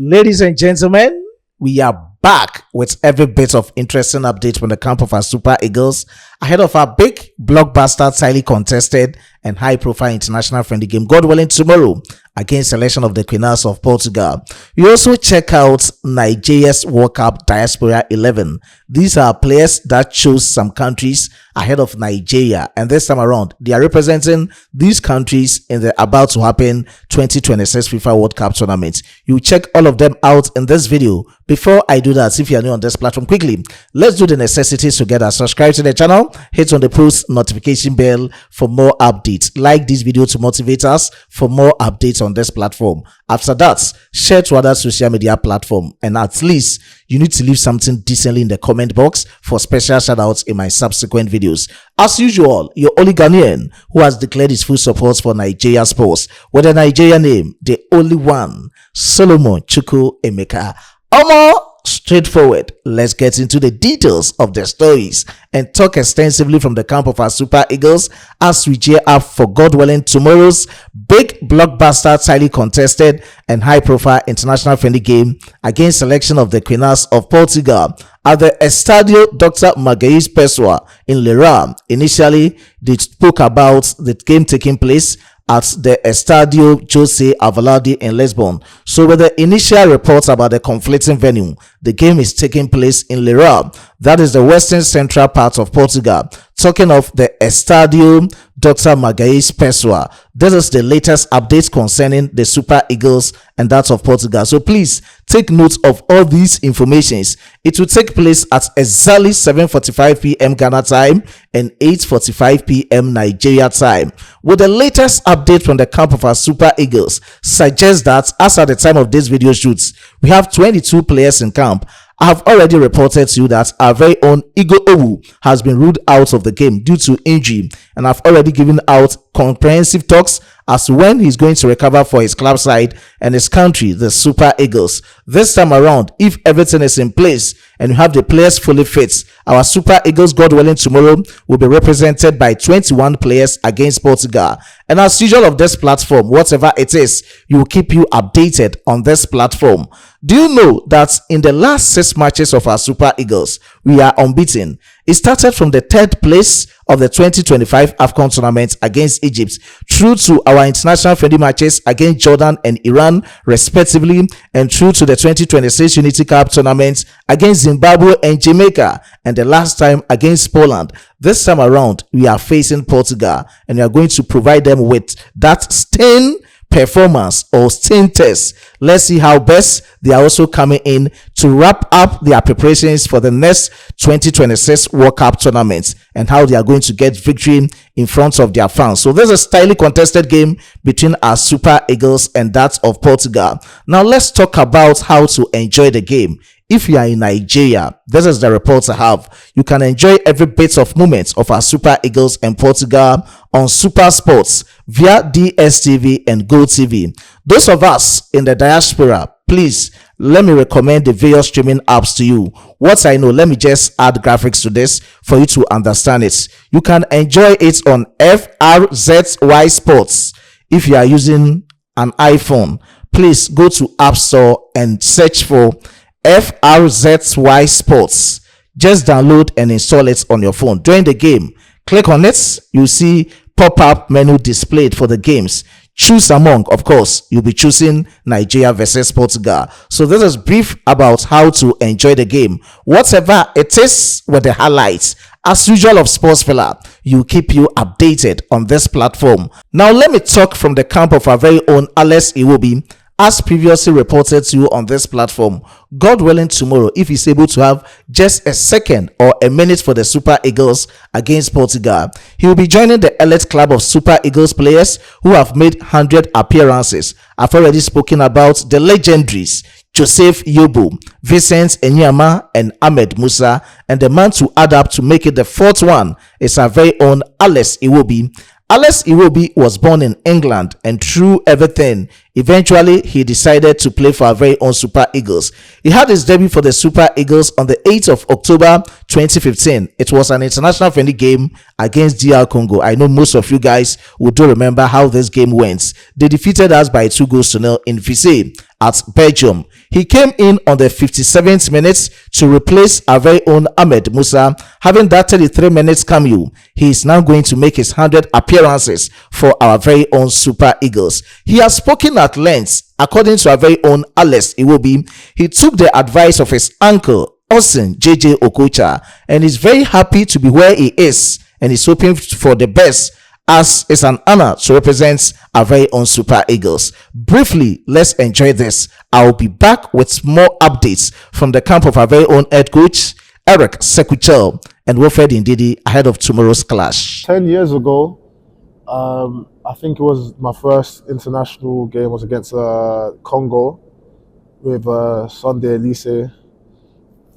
Ladies and gentlemen, we are back with every bit of interesting update from the camp of our Super Eagles ahead of our big blockbuster, highly contested and high-profile international friendly game, God willing, tomorrow against selection of the Queenas of Portugal. You also check out Nigeria's World Cup Diaspora 11. These are players that chose some countries ahead of Nigeria, and this time around they are representing these countries in the about to happen 2026 FIFA World Cup tournament. You check all of them out in this video. Before I do that, if you are new on this platform, quickly let's do the necessities together. Subscribe to the channel, hit on the post notification bell for more updates, like this video to motivate us for more updates on this platform. After that, share to other social media platform, and at least you need to leave something decently in the comment box for special shout outs in my subsequent videos. As usual, your only Ghanaian who has declared his full support for Nigeria sports with a Nigerian name, the only one, Solomon Chukwu Emeka. Straightforward. Let's get into the details of the stories and talk extensively from the camp of our Super Eagles as we gear up for, God willing, tomorrow's big blockbuster, highly contested and high-profile international friendly game against selection of the Queenas of Portugal at the Estadio Dr. Magalhães Pessoa in Lira. Initially, they spoke about the game taking place at the Estadio José Alvalade in Lisbon. So with the initial reports about the conflicting venue, the game is taking place in Lira. That is the western central part of Portugal. Talking of the Estadio Dr. Magalhães Pessoa, this is the latest updates concerning the Super Eagles and that of Portugal. So please take note of all these informations. It will take place at exactly 7:45 p.m. Ghana time and 8:45 p.m. Nigeria time. With the latest update from the camp of our Super Eagles suggests that as at the time of this video shoots, we have 22 players in camp. I have already reported to you that our very own Iwobi has been ruled out of the game due to injury, and I've already given out comprehensive talks as to when he's going to recover for his club side and his country, the Super Eagles. This time around, if everything is in place and you have the players fully fit, our Super Eagles, God willing, tomorrow will be represented by 21 players against Portugal. And as usual of this platform, whatever it is, we will keep you updated on this platform. Do you know that in the last 6 matches of our Super Eagles, we are unbeaten? It started from the 3rd place of the 2025 AFCON tournament against Egypt through to our international friendly matches against Jordan and Iran respectively, and through to the 2026 Unity Cup tournament against Zimbabwe and Jamaica, and the last time against Poland. This time around, we are facing Portugal, and we are going to provide them with that stain performance or stain test. Let's see how best they are also coming in to wrap up their preparations for the next 2026 World Cup tournament and how they are going to get victory in front of their fans. So there's a highly contested game between our Super Eagles and that of Portugal. Now let's talk about how to enjoy the game. If you are in Nigeria, this is the report I have. You can enjoy every bit of moments of our Super Eagles and Portugal on Super Sports via DSTV and GoTV. Those of us in the diaspora, please let me recommend the various streaming apps to you. What I know, let me just add graphics to this for you to understand it. You can enjoy it on FRZY Sports. If you are using an iPhone, please go to App Store and search for FRZY Sports. Just download and install it on your phone. During the game, click on it. You'll see pop-up menu displayed for the games. Choose among, of course, you'll be choosing Nigeria versus Portugal. So this is brief about how to enjoy the game. Whatever it is with the highlights, as usual of Sports Villa, you keep you updated on this platform. Now let me talk from the camp of our very own Message-Iwobi. As previously reported to you on this platform, God willing, tomorrow, if he's able to have just a second or a minute for the Super Eagles against Portugal, he will be joining the elite club of Super Eagles players who have made 100 appearances. I've already spoken about the legendaries Joseph Yobo, Vincent Enyama, and Ahmed Musa, and the man to add up to make it the 4th one is our very own Message-Iwobi. Message-Iwobi was born in England, and through everything, eventually he decided to play for our very own Super Eagles. He had his debut for the Super Eagles on the 8th of October 2015. It was an international friendly game against DR Congo. I know most of you guys will do remember how this game went. They defeated us by 2-0 in Vise at Belgium. He came in on the 57th minute to replace our very own Ahmed Musa. Having that 33 minutes cameo, he is now going to make his 100 appearances for our very own Super Eagles. He has spoken at length. According to our very own Message-Iwobi, he took the advice of his uncle, Osin JJ Okocha, and is very happy to be where he is, and is hoping for the best, as it's an honor to represent our very own Super Eagles. Briefly, let's enjoy this. I'll be back with more updates from the camp of our very own head coach, Chelle, and Wilfried Ndidi ahead of tomorrow's clash. 10 years ago, I think it was my first international game was against Congo with Sunday Elise.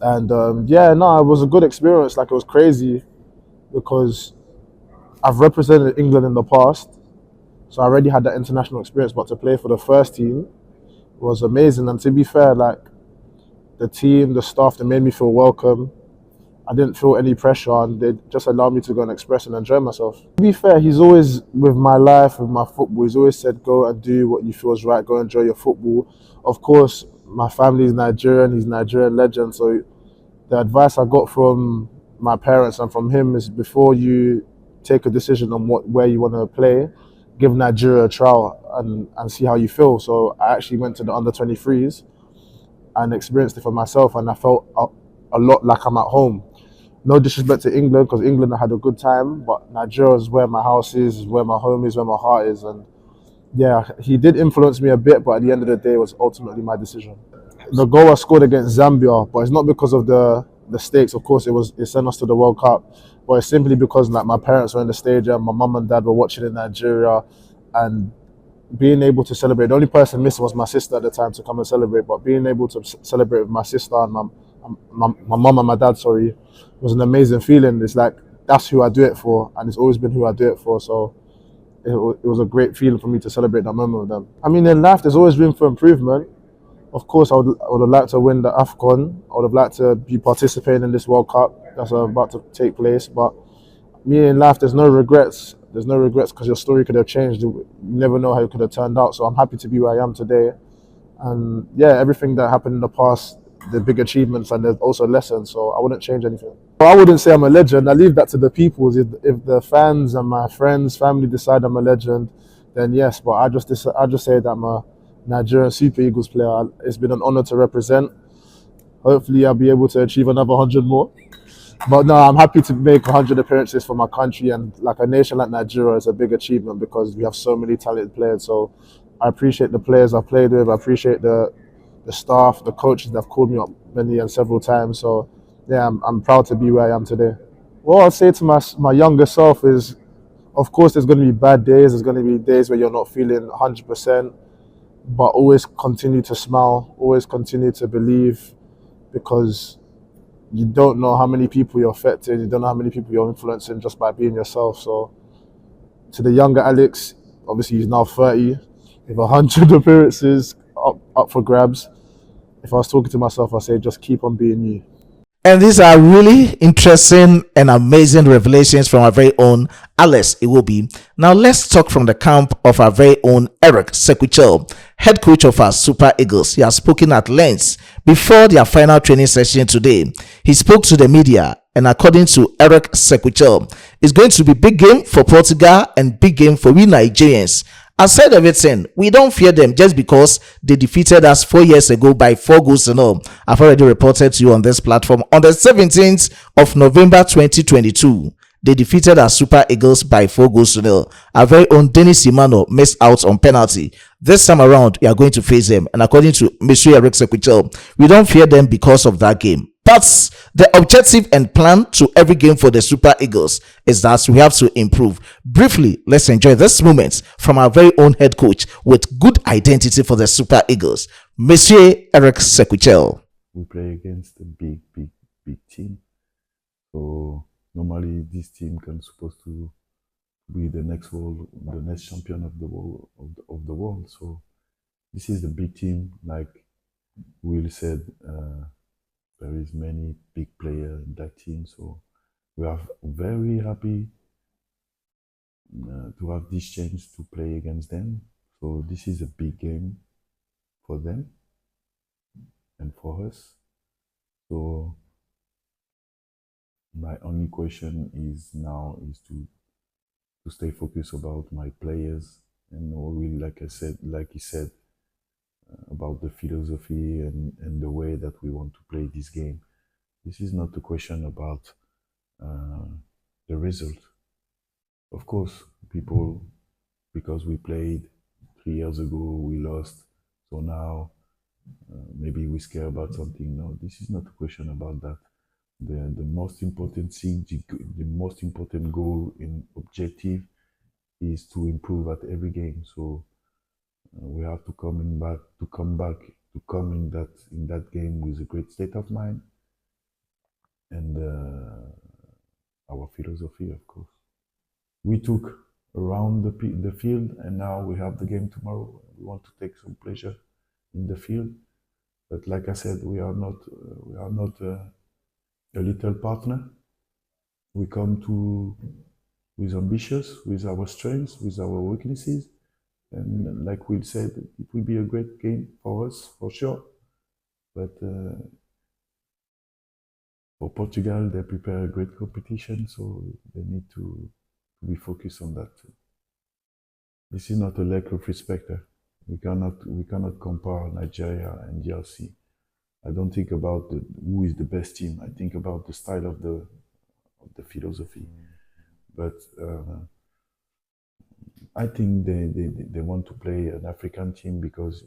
And yeah, no, it was a good experience. Like, it was crazy because I've represented England in the past, so I already had that international experience. But to play for the first team was amazing. And to be fair, like, the team, the staff, they made me feel welcome. I didn't feel any pressure, and they just allowed me to go and express and enjoy myself. To be fair, he's always, with my life, with my football, he's always said, go and do what you feel is right, go enjoy your football. Of course, my family is Nigerian, he's a Nigerian legend, so the advice I got from my parents and from him is, before you take a decision on where you want to play, give Nigeria a trial and see how you feel. So I actually went to the under-23s and experienced it for myself, and I felt a lot like I'm at home. No disrespect to England, because England I had a good time, but Nigeria is where my house is where my home is, where my heart is. And yeah, he did influence me a bit, but at the end of the day, it was ultimately my decision. The goal I scored against Zambia, but it's not because of the stakes. Of course, it sent us to the World Cup, but it's simply because, like, my parents were in the stadium, my mum and dad were watching in Nigeria, and being able to celebrate. The only person missing was my sister at the time to come and celebrate, but being able to celebrate with my sister and my mum and my dad, sorry, was an amazing feeling. It's like, that's who I do it for, and it's always been who I do it for. So it was a great feeling for me to celebrate that moment with them. I mean, in life, there's always room for improvement. Of course, I would have liked to win the AFCON. I would have liked to be participating in this World Cup that's about to take place. But me, in life, there's no regrets. There's no regrets, because your story could have changed. You never know how it could have turned out. So I'm happy to be where I am today. And yeah, everything that happened in the past, the big achievements, and there's also lessons. So I wouldn't change anything. But I wouldn't say I'm a legend. I leave that to the people. If the fans and my friends, family decide I'm a legend, then yes. But I just say that I'm a Nigerian Super Eagles player. It's been an honor to represent. Hopefully I'll be able to achieve another 100 more. But no, I'm happy to make 100 appearances for my country, and like a nation like Nigeria is a big achievement because we have so many talented players. So I appreciate the players I've played with. I appreciate the staff, the coaches that have called me up many and several times. So yeah, I'm proud to be where I am today. What I'll say to my younger self is, of course, there's going to be bad days. There's going to be days where you're not feeling 100%, but always continue to smile, always continue to believe, because you don't know how many people you're affecting, you don't know how many people you're influencing just by being yourself. So to the younger Alex, obviously he's now 30, with 100 appearances up for grabs. If I was talking to myself, I'd say just keep on being you. And these are really interesting and amazing revelations from our very own Message-Iwobi. Now let's talk from the camp of our very own Chelle, head coach of our Super Eagles. He has spoken at length before their final training session today. He spoke to the media, and according to Chelle, it's going to be big game for Portugal and big game for we Nigerians. I said everything. We don't fear them just because they defeated us 4 years ago by 4-0. I've already reported to you on this platform. On the 17th of November 2022, they defeated our Super Eagles by 4-0. Our very own Denis Simano missed out on penalty. This time around, we are going to face them. And according to Message-Iwobi, we don't fear them because of that game. But the objective and plan to every game for the Super Eagles is that we have to improve. Briefly, let's enjoy this moment from our very own head coach with good identity for the Super Eagles, Message-Iwobi. We play against a big team. So normally this team can supposed to be the next champion of the world. So this is the big team, like Will said. there is many big players in that team, so we are very happy to have this chance to play against them. So this is a big game for them and for us. So my only question is now is to stay focused about my players, and we, like he said, about the philosophy and the way that we want to play this game. This is not a question about the result. Of course, people, because we played 3 years ago, we lost, so now maybe we scare about something. No, this is not a question about that. The most important thing, the most important goal and objective is to improve at every game. So we have to come in that game with a great state of mind and our philosophy, of course. We took around the field, and now we have the game tomorrow. We want to take some pleasure in the field, but like I said, we are not a little partner. We come to with ambitious, with our strengths, with our weaknesses, and like Will said, it will be a great game for us, for sure. But for Portugal, they prepare a great competition, so they need to be focused on that too. This is not a lack of respect. We cannot compare Nigeria and DRC. I don't think about who is the best team. I think about the style of the philosophy. But I think they want to play an African team because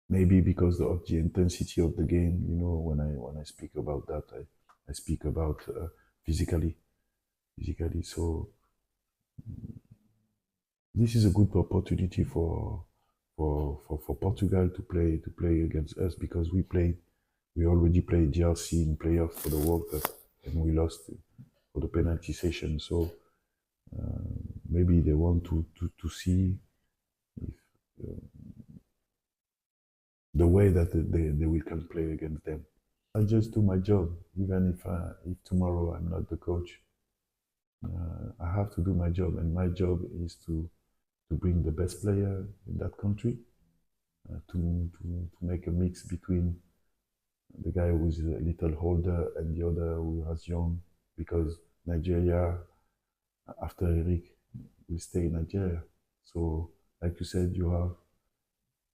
maybe because of the intensity of the game. You know, when I speak about that, I speak about physically. So this is a good opportunity for Portugal to play against us, because we already played DRC in playoffs for the World Cup and we lost for the penalty session. So maybe they want to see if, the way that they will can play against them. I just do my job, even if tomorrow I'm not the coach. I have to do my job, and my job is to bring the best player in that country, to make a mix between the guy who is a little older and the other who is young, because Nigeria, after Eric, will stay in Nigeria. So, like you said, you have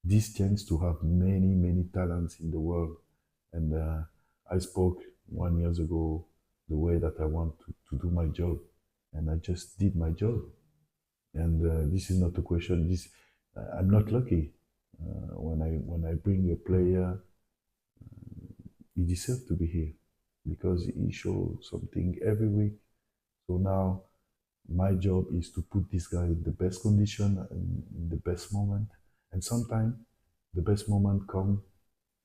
this chance to have many talents in the world. And I spoke 1 year ago the way that I want to do my job, and I just did my job. And this is not a question. I'm not lucky. When I bring a player, he deserves to be here because he shows something every week. So now my job is to put this guy in the best condition and in the best moment. And sometimes the best moment comes,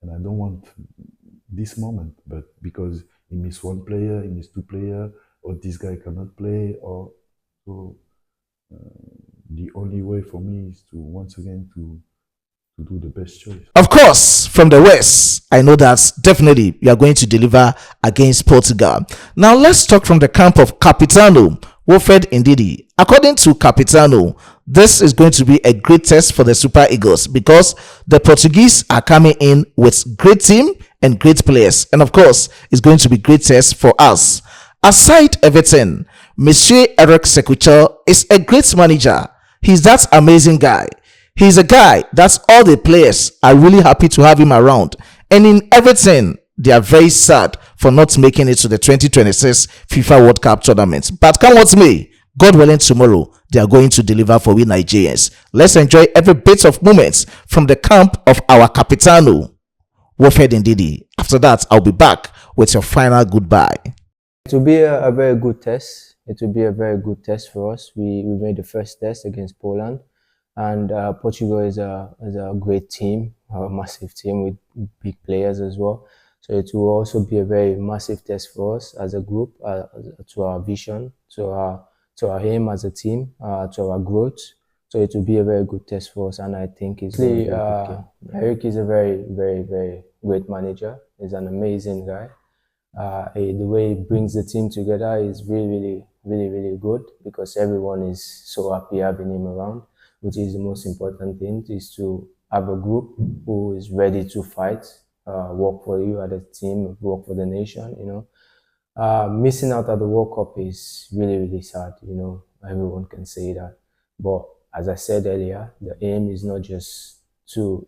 and I don't want this moment, but because he missed one player, he missed two players, or this guy cannot play, or so. The only way for me is to once again to do the best choice. Of course, from the West, I know that definitely you are going to deliver against Portugal. Now let's talk from the camp of Capitano, Wilfried Ndidi. According to Capitano, this is going to be a great test for the Super Eagles because the Portuguese are coming in with great team and great players. And of course, it's going to be great test for us. Aside everything, Monsieur Eric Secuchel is a great manager. He's that amazing guy. He's a guy that all the players are really happy to have him around. And in everything, they are very sad for not making it to the 2026 FIFA World Cup tournament. But come what may, God willing, tomorrow they are going to deliver for we Nigerians. Let's enjoy every bit of moments from the camp of our Capitano, Wilfried Ndidi. After that, I'll be back with your final goodbye. It will be a very good test. It will be a very good test for us. We made the first test against Poland, and Portugal is a great team, a massive team with big players as well. So it will also be a very massive test for us as a group, to our vision, to our aim as a team, to our growth. So it will be a very good test for us, and I think it's Eric is a very great manager. He's an amazing guy. The way he brings the team together is really good, because everyone is so happy having him around, which is the most important thing, is to have a group who is ready to fight, work for you as a team, work for the nation, you know. Missing out at the World Cup is really sad, you know. Everyone can say that. But as I said earlier, the aim is not just to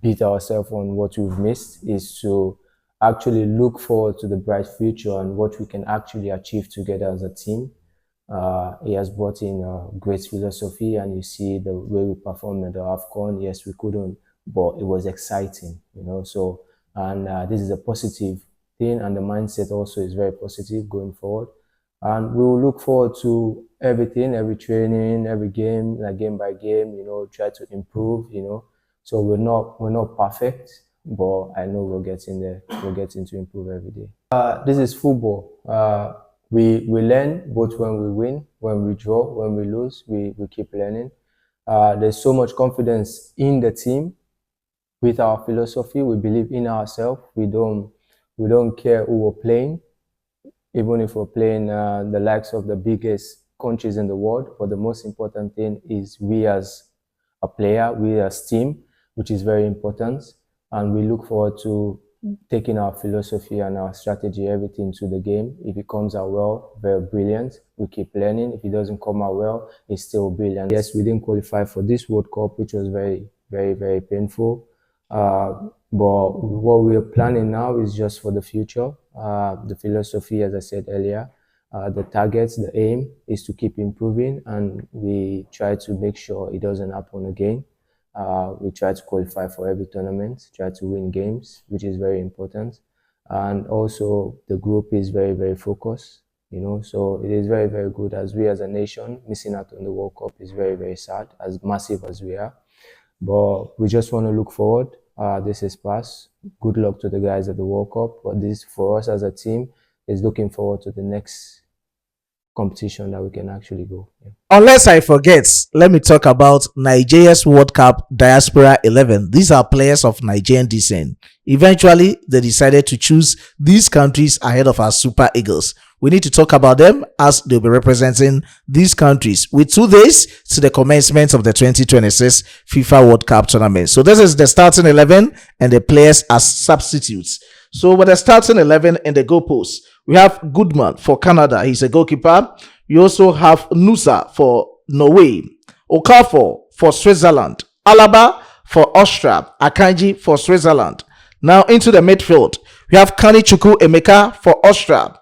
beat ourselves on what we've missed, is to actually look forward to the bright future and what we can actually achieve together as a team. He has brought in a great philosophy, and you see the way we performed at the AFCON. Yes, we couldn't, but it was exciting, you know. So, and this is a positive thing, and the mindset also is very positive going forward. And we will look forward to everything, every training, every game, like game by game, you know, try to improve, you know. So we're not perfect, but I know we're getting there. We're getting to improve every day. This is football. We learn both when we win, when we draw, when we lose. We keep learning. There's so much confidence in the team with our philosophy. We believe in ourselves. We don't care who we're playing, even if we're playing the likes of the biggest countries in the world. But the most important thing is we as a player, we as team, which is very important. And we look forward to taking our philosophy and our strategy, everything to the game. If it comes out well, very brilliant. We keep learning. If it doesn't come out well, it's still brilliant. Yes, we didn't qualify for this World Cup, which was very painful. But what we are planning now is just for the future. The philosophy, as I said earlier, the targets, the aim is to keep improving, and we try to make sure it doesn't happen again. We try to qualify for every tournament, try to win games, which is very important. And also the group is very focused, you know, so it is very good. As we as a nation, missing out on the World Cup is very sad, as massive as we are. But we just want to look forward. This is past. Good luck to the guys at the World Cup. But this, for us as a team, is looking forward to the next competition that we can actually go. Yeah. Unless I forget, let me talk about Nigeria's World Cup Diaspora 11. These are players of Nigerian descent. Eventually, they decided to choose these countries ahead of our Super Eagles. We need to talk about them, as they'll be representing these countries with 2 days to the commencement of the 2026 FIFA World Cup tournament. So this is the starting 11 and the players as substitutes. So with the starting 11 in the goalpost, we have Goodman for Canada. He's a goalkeeper. We also have Nusa for Norway, Okafor for Switzerland, Alaba for Austria, Akanji for Switzerland. Now into the midfield, we have Kanichukwu Emeka for Austria,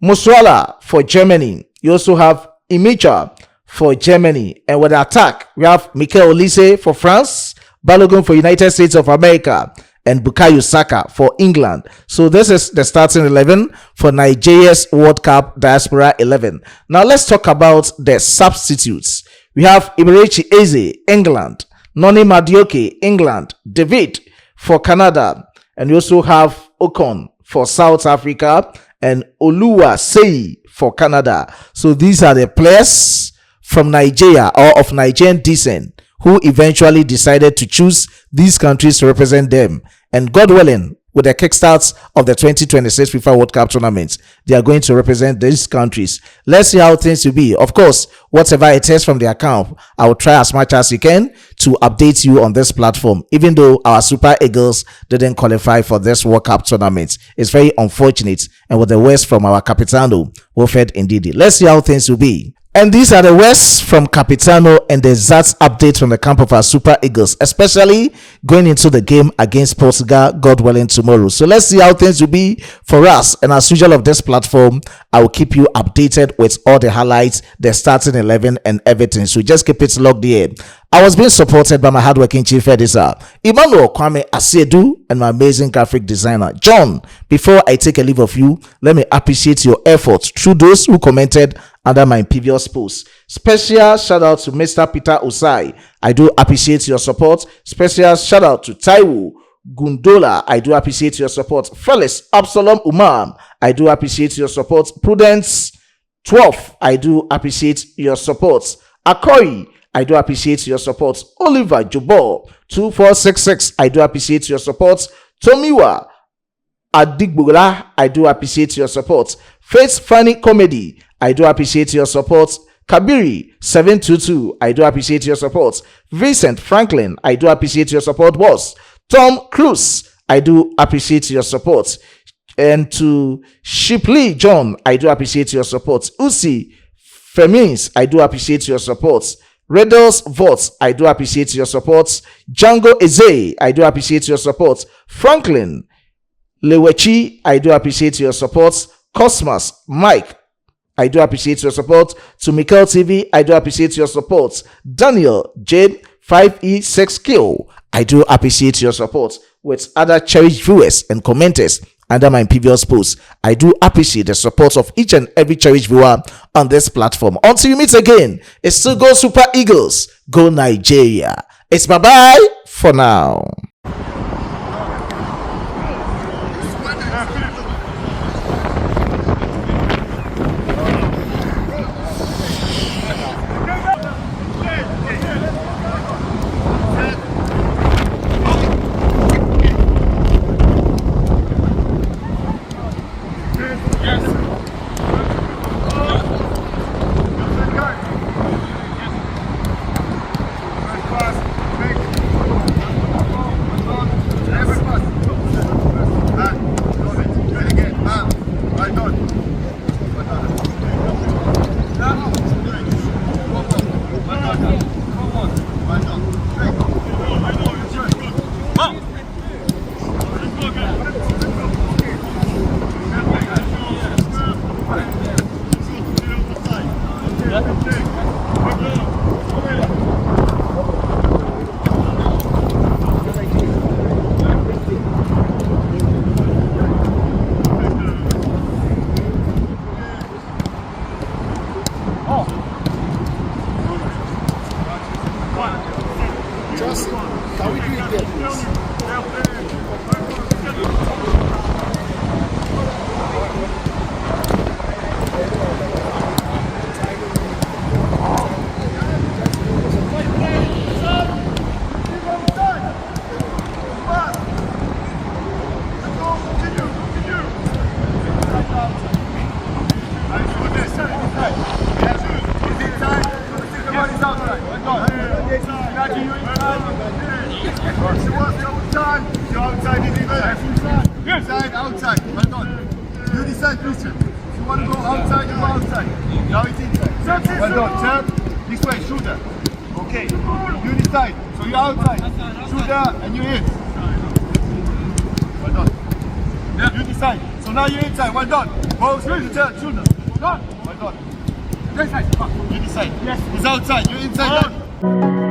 Musiala for Germany. You also have Imicha for Germany. And with the attack, we have Mikel Olise for France, Balogun for United States of America, and Bukayo Saka for England. So this is the starting 11 for Nigeria's World Cup Diaspora 11. Now let's talk about the substitutes. We have Iberechi Eze, England, Noni Madioke, England, David for Canada, and we also have Ocon for South Africa and Oluwa Seyi for Canada. So these are the players from Nigeria or of Nigerian descent who eventually decided to choose these countries to represent them. And God willing, with the kickstarts of the 2026 FIFA World Cup tournament, they are going to represent these countries. Let's see how things will be. Of course, whatever it is from the account, I will try as much as you can to update you on this platform, even though our Super Eagles didn't qualify for this World Cup tournament. It's very unfortunate, and with the words from our Capitano, Wilfried Ndidi. Let's see how things will be. And these are the words from Capitano and the exact update from the camp of our Super Eagles, especially going into the game against Portugal, God willing, tomorrow. So let's see how things will be for us. And as usual of this platform, I will keep you updated with all the highlights, the starting 11 and everything. So just keep it logged here. I was being supported by my hardworking chief editor, Emmanuel Kwame Asiedu, and my amazing graphic designer, John. Before I take a leave of you, let me appreciate your efforts through those who commented under my previous post. Special shout out to Mr. Peter Osai. I do appreciate your support. Special shout out to Taiwo Gundola. I do appreciate your support. Felix Absalom Umar. I do appreciate your support. Prudence 12. I do appreciate your support. Akoi. I do appreciate your support. Oliver Jubo 2466. I do appreciate your support. Tomiwa Adigbola, I do appreciate your support. Face Funny Comedy, I do appreciate your support. Kabiri 722, I do appreciate your support. Vincent Franklin, I do appreciate your support, boss. Tom Cruz, I do appreciate your support. And to Shipley John, I do appreciate your support. Usi Femins, I do appreciate your support. Redels Votes, I do appreciate your support. Django Eze, I do appreciate your support. Franklin Lewechi, I do appreciate your support. Cosmos Mike, I do appreciate your support. To Mikel TV, I do appreciate your support. Daniel Jade 5E6Q, I do appreciate your support. With other cherished viewers and commenters under my previous posts, I do appreciate the support of each and every cherished viewer on this platform. Until we meet again, it's still go Super Eagles, go Nigeria. It's bye-bye for now. Outside. Hold on. You decide, Christian. If you want to go outside, you go outside. Now it's inside. Well done. Turn. This way, shooter. Okay. You decide. So you're outside. Shooter and you're in. Well done. Yeah. You decide. So now you're inside. Well done. Both ways. Turn. Shooter. Well done. You decide. Yes. He's outside. You're inside.